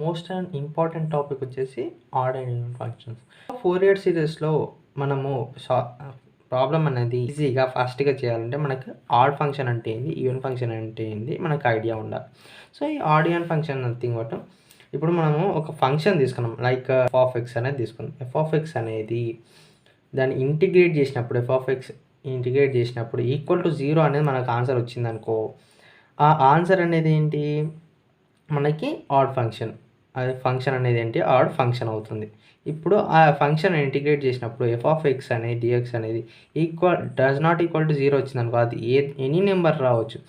Most and important topic వచ్చేసి add and even functions. Fourier సిరీస్లో మనము ప్రాబ్లం అనేది ఈజీగా ఫాస్ట్గా చేయాలంటే మనకు ఆడ్ ఫంక్షన్ అంటే ఏంది, ఈవెన్ ఫంక్షన్ అంటే ఏంది మనకు ఐడియా ఉండాలి. సో ఈ odd even function nothing but ఇప్పుడు మనము ఒక ఫంక్షన్ తీసుకున్నాం, లైక్ f(x) అనేది తీసుకున్నాం. f(x) అనేది దాన్ని ఇంటిగ్రేట్ చేసినప్పుడు f(x) ఇంటిగ్రేట్ చేసినప్పుడు ఈక్వల్ టు 0 అనేది మనకు ఆన్సర్ వచ్చిందనుకో, ఆ ఆన్సర్ అనేది ఏంటి, మనకి ఆడ్ ఫంక్షన్. అది ఫంక్షన్ అనేది ఏంటి, ఆడ్ ఫంక్షన్ అవుతుంది. ఇప్పుడు ఆ ఫంక్షన్ ఇంటిగ్రేట్ చేసినప్పుడు f(x) అనేది dx అనేది డస్ నాట్ ఈక్వల్ టు 0 వచ్చిందనుకో, అది ఎనీ నెంబర్ రావచ్చు,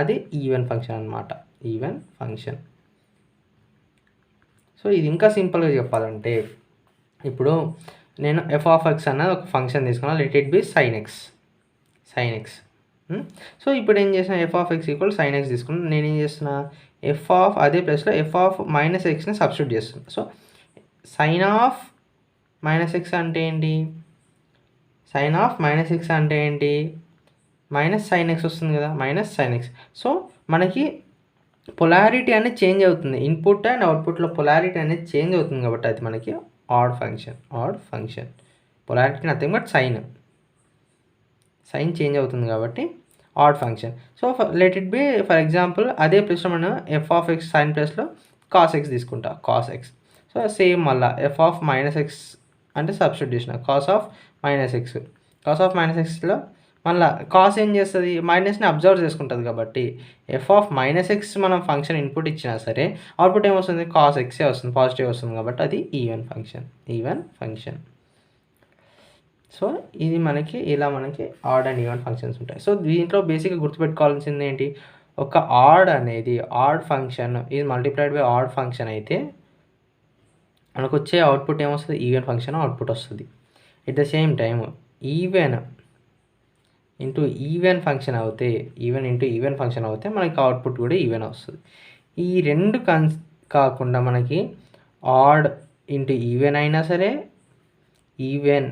అది ఈవెన్ ఫంక్షన్ అనమాట, ఈవెన్ ఫంక్షన్. సో ఇది ఇంకా సింపుల్గా చెప్పాలంటే, ఇప్పుడు నేను f(x) అన్నది ఒక ఫంక్షన్ తీసుకున్నాను, let it B sin x. So ఇప్పుడు ఏం చేసిన, f(x) ఈక్వల్ sin x తీసుకున్నాను. నేను ఏం చేస్తున్నా, అదే ప్లేస్లో f(-x)ని సబ్స్టిట్యూట్ చేస్తున్నా. సో sin ఆఫ్ -x అంటే ఏంటి, sin ఆఫ్ -x అంటే ఏంటి, -sin x వస్తుంది కదా, -sin x. సో మనకి పొలారిటీ అనేది చేంజ్ అవుతుంది, ఇన్పుట్ అండ్ అవుట్పుట్లో పొలారిటీ అనేది చేంజ్ అవుతుంది కాబట్టి అది మనకి odd function. Polarity nothing but sign change అవుతుంది కాబట్టి odd function. So let it be for example, అదే ప్లేస్లో మనం f(x) సైన్ ప్లేస్లో cos x తీసుకుంటా, cos x. సో సేమ్ మళ్ళీ f(-x) అంటే సబ్స్టిట్యూట్ చేసిన cos ఆఫ్ -xలో మళ్ళీ కాస్ ఏం చేస్తుంది, మైనస్ని అబ్జర్వ్ చేసుకుంటుంది కాబట్టి f(-x) మనం ఫంక్షన్ ఇన్పుట్ ఇచ్చినా సరే అవుట్పుట్ ఏమొస్తుంది, cos x వస్తుంది, పాజిటివ్ వస్తుంది కాబట్టి అది ఈవెన్ ఫంక్షన్. సో ఇది మనకి ఇలా మనకి ఆడ్ అండ్ ఈవెన్ ఫంక్షన్స్ ఉంటాయి. సో దీంట్లో బేసిక్గా గుర్తుపెట్టుకోవాల్సింది ఏంటి, ఒక ఆడ్ ఫంక్షన్ ఇది మల్టిప్లైడ్ బై ఆడ్ ఫంక్షన్ అయితే మనకు వచ్చే అవుట్పుట్ ఏమొస్తుంది, ఈవెన్ ఫంక్షన్ అవుట్పుట్ వస్తుంది. At the same time even into even function అవుతే మనకి అవుట్పుట్ కూడా ఈవెన్ వస్తుంది. ఈ రెండు కాకుండా మనకి ఆడ్ ఇంటూ ఈవెన్ అయినా సరే, ఈవెన్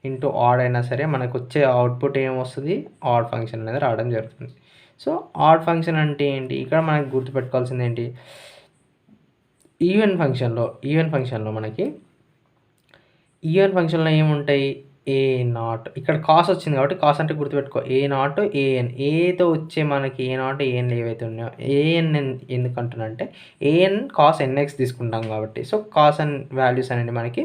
ఇంటూ ఆడ్ అయినా సరే మనకు వచ్చే అవుట్పుట్ ఏమొస్తుంది, ఆడ్ ఫంక్షన్ అనేది రావడం జరుగుతుంది. సో ఆడ్ ఫంక్షన్ అంటే ఏంటి, ఇక్కడ మనకి గుర్తుపెట్టుకోవాల్సింది ఏంటి, ఈవెన్ ఫంక్షన్లో మనకి ఈవెన్ ఫంక్షన్లో ఏముంటాయి, a0. ఇక్కడ కాస్ వచ్చింది కాబట్టి కాస్ అంటే గుర్తుపెట్టుకో, a0 an, ఏతో వచ్చే మనకి a0 an ఏవైతే ఉన్నాయో, an ఎందుకంటున్నా అంటే an cos nx తీసుకుంటాం కాబట్టి, సో కాస్ అండ్ వాల్యూస్ అనేది మనకి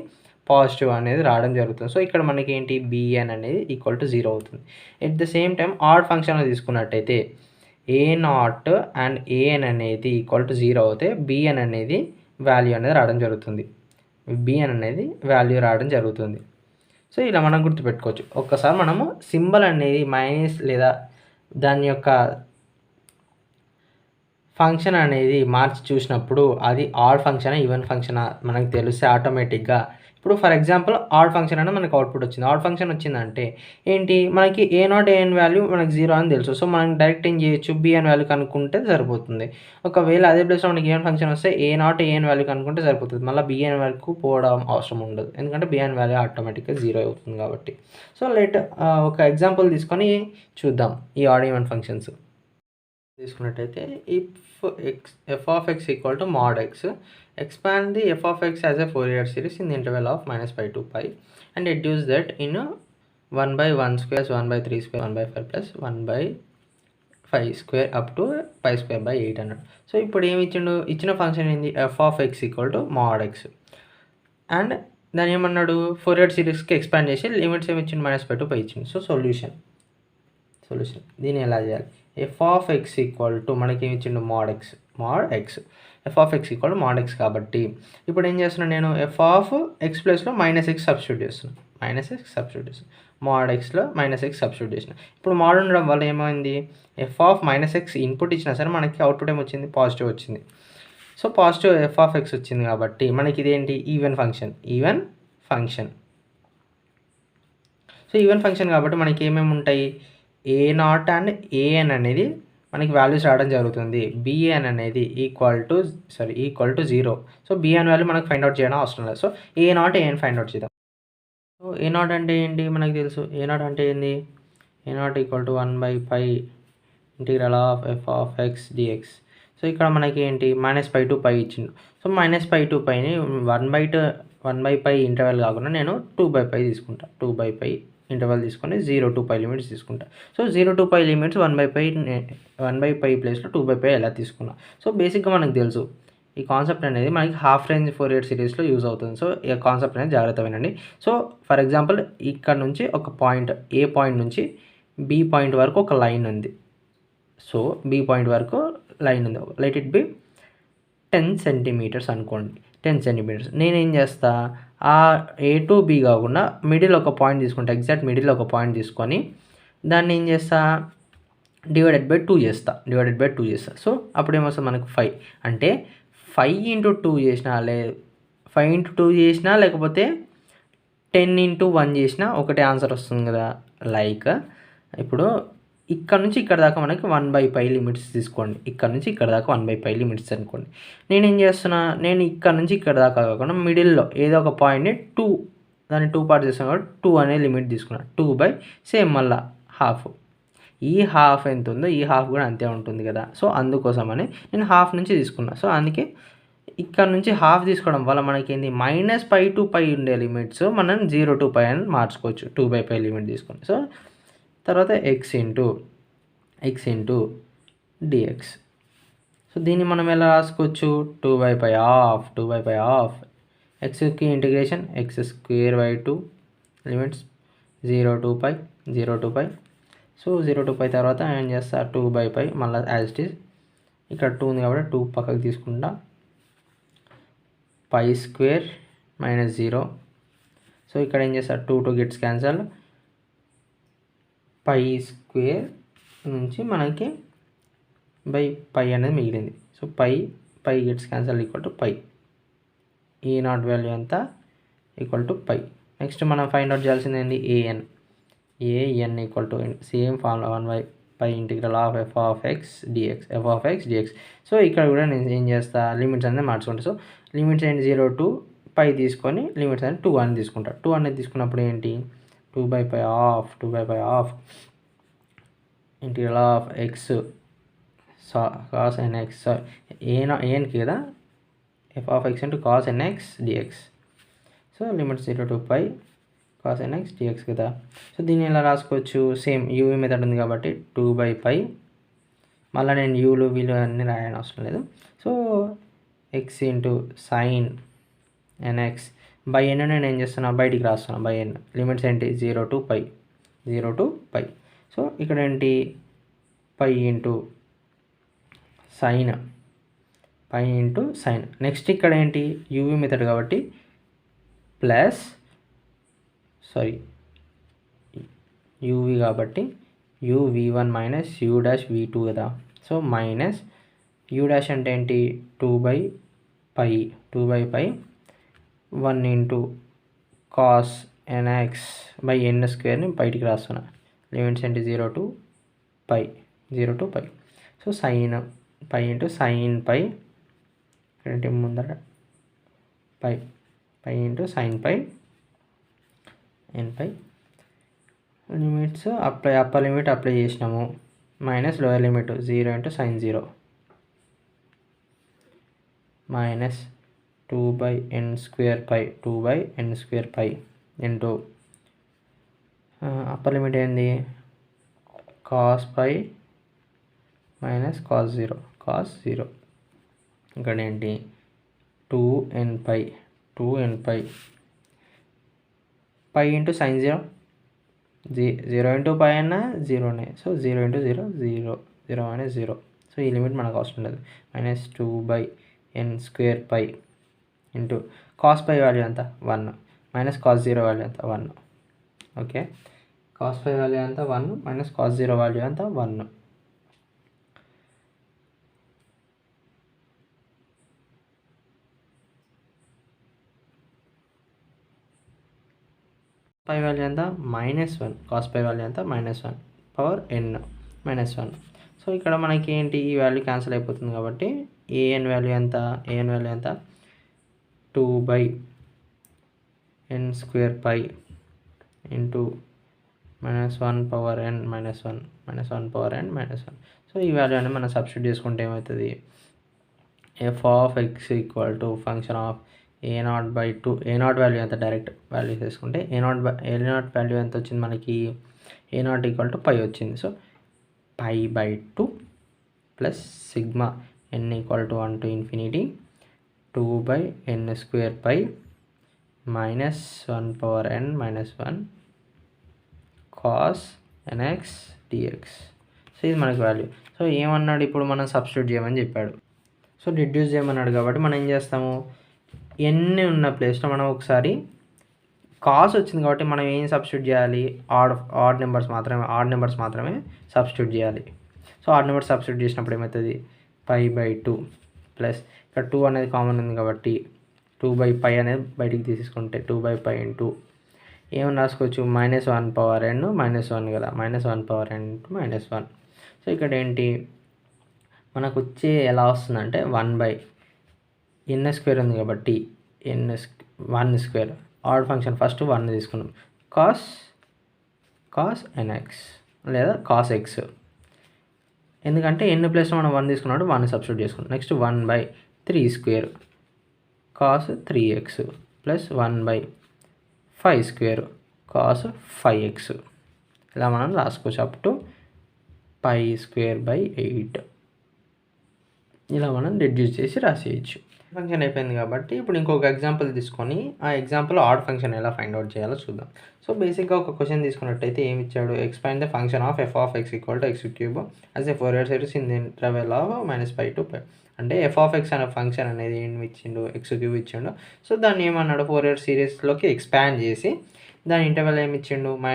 పాజిటివ్ అనేది రావడం జరుగుతుంది. సో ఇక్కడ మనకి ఏంటి, bn అనేది ఈక్వల్ టు 0 అవుతుంది. At the same time odd ఫంక్షన్లో తీసుకున్నట్టయితే a0 అండ్ an అనేది ఈక్వల్ టు 0 అవుతే bn అనేది వాల్యూ అనేది రావడం జరుగుతుంది. సో ఇలా మనం గుర్తుపెట్టుకోవచ్చు. ఒక్కసారి మనము సింబల్ అనేది మైనస్ లేదా దాని యొక్క ఫంక్షన్ అనేది మార్చి చూసినప్పుడు అది ఆడ్ ఫంక్షనా ఈవెన్ ఫంక్షనా మనకు తెలిస్తే ఆటోమేటిక్గా, ఇప్పుడు ఫర్ ఎగ్జాంపుల్ ఆడ్ ఫంక్షన్ అనేది మనకు అవుట్పుట్ వచ్చింది, ఆడ్ ఫంక్షన్ వచ్చిందంటే ఏంటి, మనకి a0 an వాల్యూ మనకి 0 అని తెలుసు. సో మనం డైరెక్ట్ ఏం చేయొచ్చు, bn వాల్యూ కనుక్కుంటే సరిపోతుంది. ఒకవేళ అదే ప్లేస్లో మనకి ఈవెన్ ఫంక్షన్ వస్తే a0 an వాల్యూ కనుక్కుంటే సరిపోతుంది, మళ్ళీ bn వరకు పోవడం అవసరం ఉండదు, ఎందుకంటే bn వాల్యూ ఆటోమేటిక్గా 0 అవుతుంది కాబట్టి. సో ఒక ఎగ్జాంపుల్ తీసుకొని చూద్దాం ఈ ఆడ్ ఈవెన్ ఫంక్షన్స్ తీసుకున్నట్టయితే, f(x) equal to mod x, expand the f(x) as a Fourier series in the interval of -π to π and deduce that in 1/1 square 1/3 square 1/5 plus 1/5 square up to π²/800. So ఇప్పుడు ఏమి ఇచ్చిన function ఏంది, f(x) equal to mod x and దాన్ని ఏమన్నాడు, Fourier సిరీస్కి expand చేసి limits ఏమి ఇచ్చిండు, -π to π ఇచ్చిండు. సో సొల్యూషన్ దీన్ని ఎలా చేయాలి, f(x) ఈక్వల్ టు మనకి ఏమి ఇచ్చిండు, mod x. f(x) equal to mod x కాబట్టి ఇప్పుడు ఏం చేస్తున్నాను, నేను f(x) ప్లస్లో -x సబ్స్టిట్యూట్ చేస్తున్నాను, mod xలో -x సబ్స్టిట్యూట్ చేసిన. ఇప్పుడు mod ఉండడం వల్ల ఏమైంది, f(-x) ఇన్పుట్ ఇచ్చినా సరే మనకి అవుట్పుట్ ఏమొచ్చింది, పాజిటివ్ వచ్చింది. సో పాజిటివ్ f(x) వచ్చింది కాబట్టి మనకి ఇదేంటి, even function. So even function కాబట్టి మనకి ఏమేమి ఉంటాయి, a0 అండ్ an అనేది మనకి వాల్యూస్ రావడం జరుగుతుంది. bn అనేది equal to 0. So bn value మనకు ఫైండ్ అవుట్ చేయడం అవసరం లేదు. So a0 an find out చేద్దాం. సో a0 అంటే ఏంటి మనకు తెలుసు, a0 అంటే ఏంది, a0 equal to 1/π integral of f(x) dx. So ఇక్కడ మనకి ఏంటి -π to π ఇచ్చిండు. సో -π to πని 1/π ఇంటర్వెల్ కాకుండా నేను 2/π తీసుకుంటా. 2/π ఇంటర్వెల్ తీసుకొని 0 to π లిమిట్స్ తీసుకుంటా. సో 0 to π లిమిట్స్ 1/π ప్లేస్లో 2/π ఎలా తీసుకున్నా. సో బేసిక్గా మనకు తెలుసు ఈ కాన్సెప్ట్ అనేది మనకి హాఫ్ రేంజ్ ఫోరియర్ సిరీస్లో యూజ్ అవుతుంది. సో ఈ కాన్సెప్ట్ అనేది జాగ్రత్త వినండి. సో ఫర్ ఎగ్జాంపుల్ ఇక్కడ నుంచి ఒక పాయింట్ ఏ పాయింట్ నుంచి బి పాయింట్ వరకు ఒక లైన్ ఉంది. సో బి పాయింట్ వరకు లైన్ ఉంది. లెట్ ఇట్ బి 10 సెంటీమీటర్స్ అనుకోండి. 10 సెంటీమీటర్స్ నేనేం చేస్తా, ఆ ఏ టు బి కాకుండా మిడిల్ ఒక పాయింట్ తీసుకుంటా. ఎగ్జాక్ట్ మిడిల్ ఒక పాయింట్ తీసుకొని దాన్ని ఏం చేస్తా, డివైడెడ్ బై 2 చేస్తా. సో అప్పుడు ఏమొస్తుంది మనకు 5. అంటే 5 into 2 చేసినా 5 into 2 చేసినా లేకపోతే 10 into 1 చేసినా ఒకటే ఆన్సర్ వస్తుంది కదా. లైక్ ఇప్పుడు ఇక్కడ నుంచి ఇక్కడ దాకా మనకి 1/π లిమిట్స్ తీసుకోండి. ఇక్కడ నుంచి ఇక్కడ దాకా 1/π లిమిట్స్ అనుకోండి. నేనేం చేస్తున్నా, నేను ఇక్కడ నుంచి ఇక్కడ దాకా కాకుండా మిడిల్లో ఏదో ఒక పాయింట్ని దాన్ని 2 పార్ట్స్ చేస్తాను కాబట్టి 2 అనే లిమిట్ తీసుకున్నాను. 2/, సేమ్ మళ్ళీ హాఫ్. ఈ హాఫ్ ఎంత ఉందో ఈ హాఫ్ కూడా అంతే ఉంటుంది కదా. సో అందుకోసమని నేను హాఫ్ నుంచి తీసుకున్నా. సో అందుకే ఇక్కడ నుంచి హాఫ్ తీసుకోవడం వల్ల మనకి ఏంది -π to π ఉండే లిమిట్స్ మనం 0 to π అని మార్చుకోవచ్చు. 2/π లిమిట్ తీసుకొని. సో తర్వాత x ఇంటూ dx. సో దీన్ని మనం ఎలా రాసుకోవచ్చు, 2/π ఆఫ్ xకి integration x²/2 limits 0 to π. So 0 to π తర్వాత ఏం చేస్తా, 2/π మళ్ళీ యాజ్ ఇట్ ఈస్. ఇక్కడ 2 ఉంది కాబట్టి 2 పక్కకు తీసుకుంటా. π² -0. సో ఇక్కడ ఏం చేస్తా, 2 గెట్స్ క్యాన్సల్. π² నుంచి మనకి π అనేది మిగిలింది. So π gets cancel equal to π. E0 value ఎంత ఈక్వల్ టు π. నెక్స్ట్ మనం ఫైండ్ అవుట్ చేయాల్సింది ఏంటి, an equal to same formula 1/π integral of f of x dx. So ఇక్కడ కూడా నేను ఏం చేస్తా, లిమిట్స్ అనేది మార్చుకుంటా. సో లిమిట్స్ ఏంటి 0 to π తీసుకొని లిమిట్స్ అనేది 2 అని తీసుకుంటా. 2 అనేది తీసుకున్నప్పుడు ఏంటి, 2/π of integral of x cos nx ఏన్కి కదా f of x into cos nx dx. So limits 0 to π cos nx dx కదా. సో దీన్ని ఎలా రాసుకోవచ్చు, సేమ్ uv మెథడ్ ఉంది కాబట్టి 2/π. మళ్ళీ నేను యూలు వీలు అన్నీ రాయని అవసరం లేదు. So x into sin nx by n నేను ఏం చేస్తున్నా, బయటికి రాస్తున్నా బై n. లిమిట్స్ ఏంటి 0 to π. సో ఇక్కడ ఏంటి π ఇంటూ సైన్. నెక్స్ట్ ఇక్కడ ఏంటి uv మెథడ్ కాబట్టి ప్లస్ uv కాబట్టి uv1 మైనస్ u'(v2) కదా. సో మైనస్ u' అంటే ఏంటి 2/π 1 into cos nx by n² బయటికి రాస్తున్నా. లిమిట్స్ ఏంటి 0 to π. So sine π into sine π ఏంటి ముందర π into sine π nπ. Limits upper limit apply చేసినాము. Minus lower limit 0 into sine 0 minus 2/n² into upper limit ఏంది cos π minus cos 0. ఇక్కడ ఏంటి 2nπ π into sine 0 into π అన్న 0నే. So 0 into 0 minus 0. సో ఈ limit మనకు అవసరం లేదు. Minus 2/n² into cos π value ఎంత 1 మైనస్ కాస్ 0 వాల్యూ ఎంత 1. ఓకే, కాస్ π వాల్యూ ఎంత 1 మైనస్ కాస్ 0 వాల్యూ ఎంత 1. π వాల్యూ ఎంత -1, కాస్ π వాల్యూ ఎంత -1 పవర్ n -1. సో ఇక్కడ మనకి ఏంటి ఈ వాల్యూ క్యాన్సిల్ అయిపోతుంది కాబట్టి an వాల్యూ ఎంత 2/n² into -1 power n -1 so ఈ వాల్యూ అనేది మనం సబ్స్టిట్యూట్ చేసుకుంటే ఏమవుతుంది F of X equal to function of a0/2 a0 value ఎంత డైరెక్ట్ వాల్యూ చేసుకుంటే a0 వాల్యూ ఎంత వచ్చింది మనకి a0 ఈక్వల్ టు పై వచ్చింది. So π/2 plus sigma n equal to 1 to infinity 2/n² pi minus 1/n-1 cos nx dx. So ఇది మనకి value. So ఏమన్నాడు ఇప్పుడు మనం సబ్స్టిట్యూట్ చేయమని చెప్పాడు. సో రిడ్యూస్ చేయమన్నాడు కాబట్టి మనం ఏం చేస్తాము, ఎన్ని ఉన్న ప్లేస్లో మనం ఒకసారి కాస్ వచ్చింది కాబట్టి మనం ఏం సబ్స్టిట్యూట్ చేయాలి, ఆడ్ నెంబర్స్ మాత్రమే సబ్స్టిట్యూట్ చేయాలి. సో ఆడ్ నెంబర్స్ సబ్స్టిట్యూట్ చేసినప్పుడు ఏమవుతుంది, π/2 ప్లస్ ఇక్కడ 2 అనేది కామన్ ఉంది కాబట్టి 2/π అనేది బయటికి తీసుకుంటే 2/π ఇంటూ ఏమని రాసుకోవచ్చు, -1/n-1 కదా, -1/n - 1. సో ఇక్కడ ఏంటి మనకు వచ్చే ఎలా వస్తుందంటే 1/n² ఉంది కాబట్టి n² ఆడ్ ఫంక్షన్ ఫస్ట్ 1 తీసుకున్నాం, కాస్ nx లేదా కాస్ x, ఎందుకంటే n ప్లేస్లో మనం 1 తీసుకున్నప్పుడు 1 సబ్స్టిట్యూట్ చేసుకున్నాం. Next 1/3² cos 3x plus 1/5² cos 5x. ఇలా మనం రాసుకోవచ్చు అప్ టు π²/8. ఇలా మనం రిడ్యూస్ చేసి రాసేయచ్చు. ఫంక్షన్ అయిపోయింది కాబట్టి ఇప్పుడు ఇంకొక ఎగ్జాంపుల్ తీసుకొని ఆ ఎగ్జాంపుల్ ఆడ్ ఫంక్షన్ ఎలా ఫైండ్ అవుట్ చేయాలో చూద్దాం. సో బేసిక్గా ఒక క్వశ్చన్ తీసుకున్నట్టయితే ఏమి ఇచ్చాడు, expand the function of f of x equal to x³ as a Fourier series in the interval of -π to π. అంటే f ఆఫ్ x అనే ఫంక్షన్ అనేది ఏమి ఇచ్చిండు, x³ ఇచ్చిండు. సో దాన్ని ఏమన్నాడు, ఫోరియర్ సిరీస్లోకి ఎక్స్పాండ్ చేసి దాని ఇంటర్వెల్ ఏమి ఇచ్చిండు, -π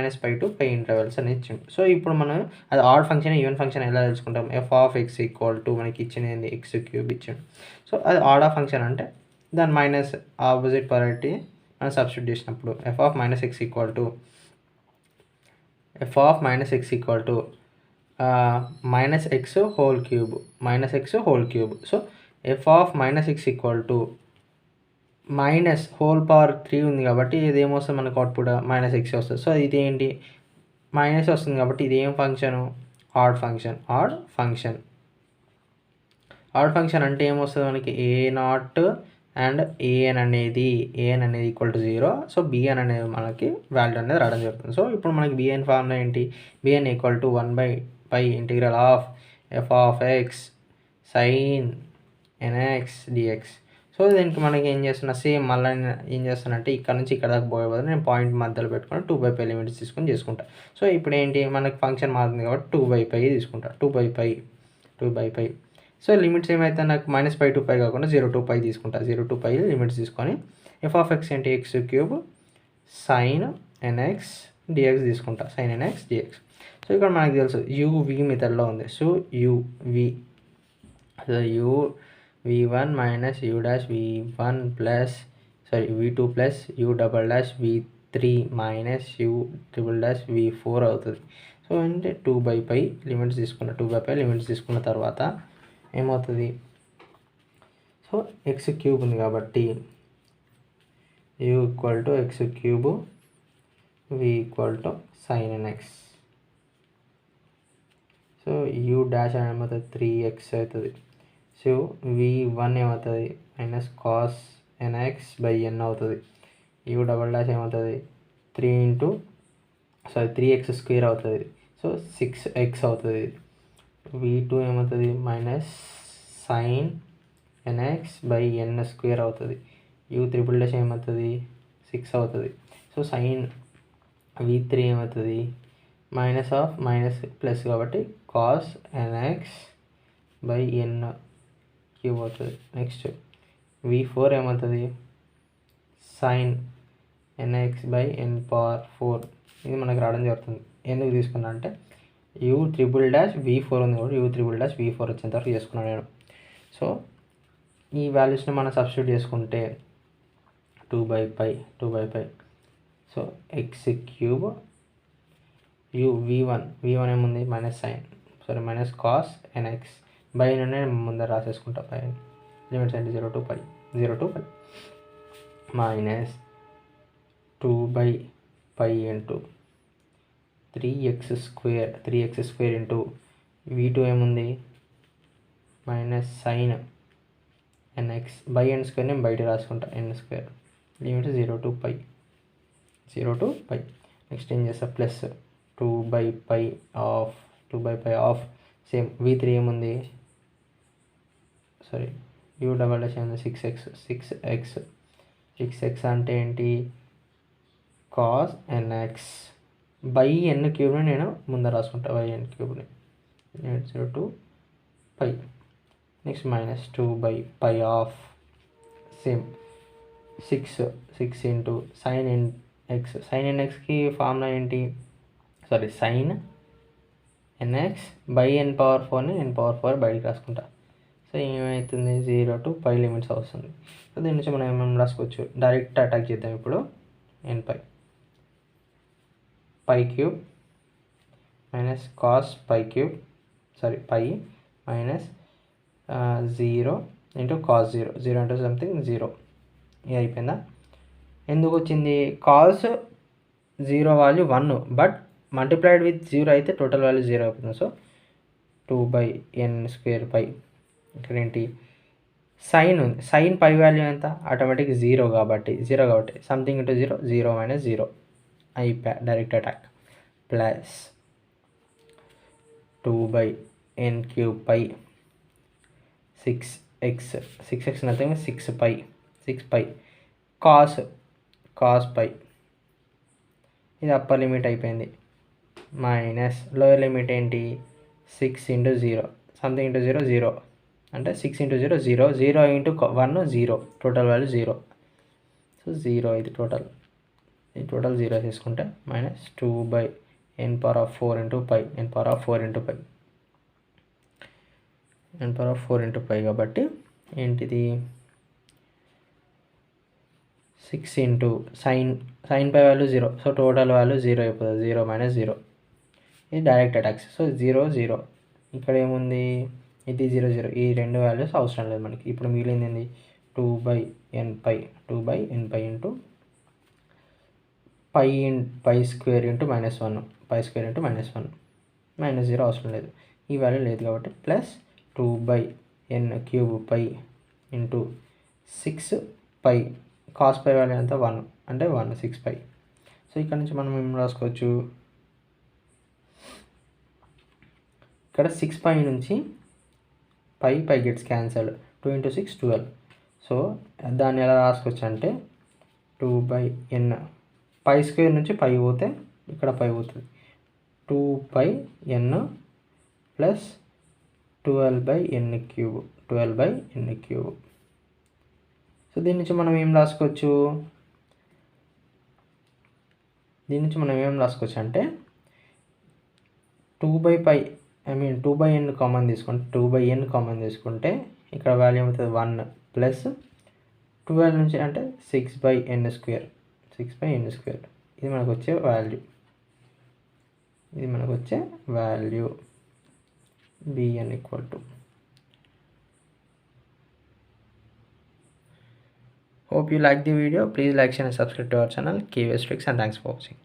to π ఇంటర్వెల్స్ అని ఇచ్చిండు. సో ఇప్పుడు మనం అది ఆడ్ ఫంక్షన్ ఈవెన్ ఫంక్షన్ ఎలా తెలుసుకుంటాం, f of x equal to మనకి ఇచ్చింది x³ ఇచ్చిండు. సో అది ఆడ్ ఆఫ్ ఫంక్షన్ అంటే దాని మైనస్ ఆపోజిట్ పొలారిటీ మనం సబ్స్టిట్యూట్ చేసినప్పుడు f of -x equal to -x whole cube. So f of -x equal to -3 ఉంది కాబట్టి ఇది ఏమొస్తుంది మనకు అవుట్పుట్ -x వస్తుంది. సో ఇది ఏంటి మైనస్ వస్తుంది కాబట్టి ఇది ఏం ఫంక్షను, ఆడ్ ఫంక్షన్ అంటే ఏమొస్తుంది మనకి a0 అండ్ an అనేది ఈక్వల్ టు 0. సో bn అనేది మనకి వాల్యూ అనేది రావడం జరుగుతుంది. సో ఇప్పుడు మనకి bn ఫార్ములా ఏంటి, bn equal to 1/π integral of f of x sin nx dx. So దీనికి మనకి ఏం చేస్తున్నా, సేమ్ మళ్ళీ ఏం చేస్తానంటే ఇక్కడ నుంచి ఇక్కడ దాకా పోయే బదులు నేను పాయింట్ మధ్యలో పెట్టుకుని 2/π లిమిట్స్ తీసుకొని చేసుకుంటా. సో ఇప్పుడు ఏంటి మనకి ఫంక్షన్ మారుతుంది కాబట్టి 2/π తీసుకుంటా, 2/π. సో లిమిట్స్ ఏమైతే నాకు -π to π కాకుండా 0 to π తీసుకుంటా, 0 to π లిమిట్స్ తీసుకొని f ఆఫ్ x ఏంటి x³ sin nx dx తీసుకుంటా, sin nx dx. సో ఇక్కడ మనకు తెలుసు uv మెథడ్లో ఉంది. So v1 minus v1 plus v2 plus v3 minus v4 అవుతుంది. సో అంటే 2/π లిమిట్స్ తీసుకున్న తర్వాత ఏమవుతుంది, సో x³ ఉంది కాబట్టి u equal to x³ v equal to sin nx. So u dash ఏమవుతుంది 3x అవుతుంది. సో v1 ఏమవుతుంది -cos nx/n అవుతుంది. u డబల్ డాష్ ఏమవుతుంది 3x² అవుతుంది. సో 6x అవుతుంది. v2 ఏమవుతుంది -sin nx/n² అవుతుంది. u ట్రిపుల్ డాష్ ఏమవుతుంది 6 అవుతుంది. సో sin v3 ఏమవుతుంది మైనస్ ప్లస్ కాబట్టి cos nx/n³ అవుతుంది. నెక్స్ట్ v4 ఏమవుతుంది sin nx/n⁴. ఇది మనకు రావడం జరుగుతుంది. ఎందుకు తీసుకున్నా అంటే u ట్రిపుల్ డాష్ v4 ఉంది కాబట్టి u ట్రిపుల్ డాష్ v4 వచ్చేంత వరకు చేసుకున్నాను నేను. సో ఈ వాల్యూస్ని మనం సబ్స్టిట్యూట్ చేసుకుంటే 2/π. సో x³ u v1 ఏముంది మైనస్ cos nx బై నుండి ముందర రాసేసుకుంటా, పై లిమిట్స్ అంటే 0 to π minus 2/π into 3x² into v2 ఏముంది sin nx by n square నేను బయట రాసుకుంటా n square limit 0 to π next ఏం చేస్తా ప్లస్ 2/π ఆఫ్ సేమ్ v3 ఏముంది సారీ u డబల్ డాష్ ఏముంది 6x అంటే ఏంటి కాస్ ఎన్ఎక్స్ బై ఎన్ క్యూబ్ని నేను ముందర రాసుకుంటా బై ఎన్ క్యూబ్ని 0 to π next minus 2/π of same 6 into sine ఎన్ఎక్స్కి ఫార్ములా ఏంటి sorry sine n x by n power 4ని ఎన్ పవర్ 4 బయటికి రాసుకుంటా సో ఏమవుతుంది 0 to π లిమిట్స్ వస్తుంది సో దీని నుంచి మనం ఏమేమి రాసుకోవచ్చు డైరెక్ట్ అటాక్ చేద్దాం ఇప్పుడు n pi π cube minus cos π cube sorry π minus 0 into cos 0 into something 0 ఇది అయిపోయిందా ఎందుకు వచ్చింది cos 0 value 1 but multiplied with 0 అయితే టోటల్ వాల్యూ 0 అయిపోతుంది సో 2/n² ఇక్కడ ఏంటి సైన్ ఉంది సైన్ పై వాల్యూ ఎంత ఆటోమేటిక్ 0 కాబట్టి సంథింగ్ ఇంటూ 0 మైనస్ 0 అయిపోయా direct attack plus 2/n³ 6x nothing 6π cos π ఇది అప్పర్ లిమిట్ అయిపోయింది మైనస్ లోయర్ లిమిట్ ఏంటి 6 ఇంటూ 0 సంథింగ్ ఇంటూ 0 అంటే 6 into 0 into 1 0 total value 0 so 0 ఇది టోటల్ 0 తీసుకుంటే minus 2/n⁴ into π n⁴ into π కాబట్టి ఏంటిది 6 into sine pi value 0 so total value 0 అయిపోతుంది 0 minus 0 ఇది డైరెక్ట్ అటాక్స్ సో 0 ఇక్కడ ఏముంది ఇది 0 ఈ రెండు వాల్యూస్ అవసరం లేదు మనకి ఇప్పుడు మిగిలింది ఏంది 2/nπ ఇంటూ π² ఇంటూ -1 π² ఇంటూ -1 -0 అవసరం లేదు ఈ వాల్యూ లేదు కాబట్టి plus 2/n³ into 6π cos π value ఎంత 1 అంటే 6π సో ఇక్కడ నుంచి మనం ఏం రాసుకోవచ్చు ఇక్కడ 6π నుంచి π గెట్స్ క్యాన్సల్డ్ 2 ఇంటూ 6 12 సో దాన్ని ఎలా రాసుకోవచ్చు అంటే 2/n π² నుంచి π పోతే ఇక్కడ π పోతుంది 2/n ప్లస్ 12/n³ సో దీని నుంచి మనం ఏం రాసుకోవచ్చు అంటే 2/n కామన్ తీసుకుంటే ఇక్కడ వాల్యూ అవుతుంది 1 ప్లస్ 12 నుంచి అంటే 6/n² ఇది మనకు వచ్చే value bn = hope you like the video. Please like, share and subscribe to our channel KVS Tricks, and thanks for watching.